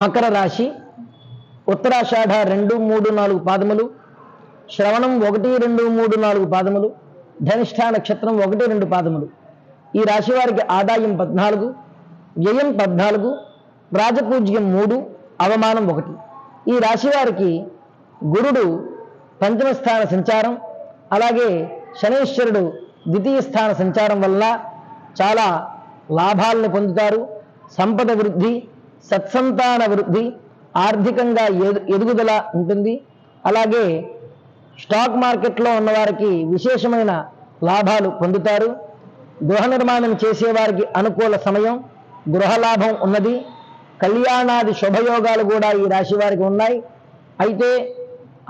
మకర రాశి ఉత్తరాషాఢ 2, 3, 4 పాదములు, శ్రవణం 1, 2, 3, 4 పాదములు, ధనిష్ఠ నక్షత్రం 1, 2 పాదములు. ఈ రాశి వారికి ఆదాయం 14, వ్యయం 14, రాజపూజ్యం 3, అవమానం 1. ఈ రాశి వారికి గురుడు పంచమ స్థాన సంచారం, అలాగే శనైశ్వరుడు ద్వితీయ స్థాన సంచారం వల్ల చాలా లాభాలను పొందుతారు. సంపద వృద్ధి, సత్సంతాన వృద్ధి, ఆర్థికంగా ఎదుగుదల ఉంటుంది. అలాగే స్టాక్ మార్కెట్లో ఉన్నవారికి విశేషమైన లాభాలు పొందుతారు. గృహ నిర్మాణం చేసేవారికి అనుకూల సమయం, గృహలాభం ఉన్నది. కళ్యాణాది శుభయోగాలు కూడా ఈ రాశి వారికి ఉన్నాయి. అయితే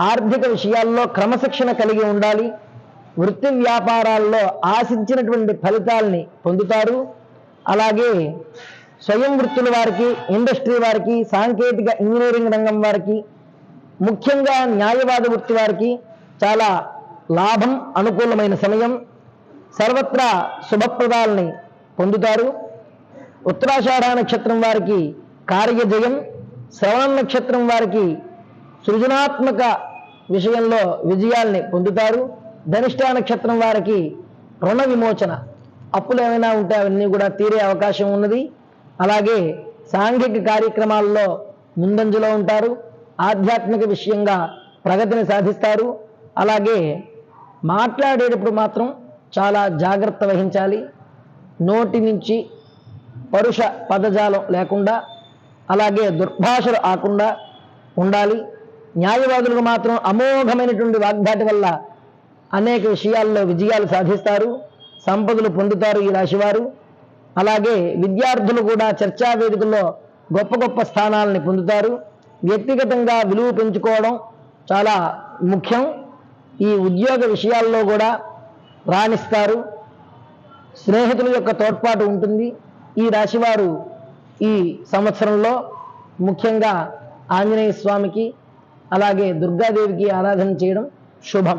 ఆర్థిక విషయాల్లో క్రమశిక్షణ కలిగి ఉండాలి. వృత్తి వ్యాపారాల్లో ఆశించినటువంటి ఫలితాలని పొందుతారు. అలాగే స్వయం వృత్తుల వారికి, ఇండస్ట్రీ వారికి, సాంకేతిక ఇంజనీరింగ్ రంగం వారికి, ముఖ్యంగా న్యాయవాద వృత్తి వారికి చాలా లాభం, అనుకూలమైన సమయం. సర్వత్రా శుభప్రదాలని పొందుతారు. ఉత్తరాషాఢ నక్షత్రం వారికి కార్యజయం, శ్రవణ నక్షత్రం వారికి సృజనాత్మక విషయంలో విజయాల్ని పొందుతారు. ధనిష్ఠ నక్షత్రం వారికి రుణ విమోచన, అప్పులు ఏమైనా ఉంటే అవన్నీ కూడా తీరే అవకాశం ఉన్నది. అలాగే సాంఘిక కార్యక్రమాల్లో ముందంజలో ఉంటారు. ఆధ్యాత్మిక విషయంగా ప్రగతిని సాధిస్తారు. అలాగే మాట్లాడేటప్పుడు మాత్రం చాలా జాగ్రత్త వహించాలి. నోటి నుంచి పరుష పదజాలం లేకుండా, అలాగే దుర్భాషలు ఆకుండా ఉండాలి. న్యాయవాదులకు మాత్రం అమోఘమైనటువంటి వాగ్దాటి వల్ల అనేక విషయాల్లో విజయాలు సాధిస్తారు, సంపదలు పొందుతారు ఈ రాశివారు. అలాగే విద్యార్థులు కూడా చర్చా వేదికల్లో గొప్ప గొప్ప స్థానాలని పొందుతారు. వ్యక్తిగతంగా విలువ పెంచుకోవడం చాలా ముఖ్యం. ఈ ఉద్యోగ విషయాల్లో కూడా రాణిస్తారు. స్నేహితుల యొక్క తోడ్పాటు ఉంటుంది. ఈ రాశివారు ఈ సంవత్సరంలో ముఖ్యంగా ఆంజనేయ స్వామికి, అలాగే దుర్గాదేవికి ఆరాధన చేయడం శుభం.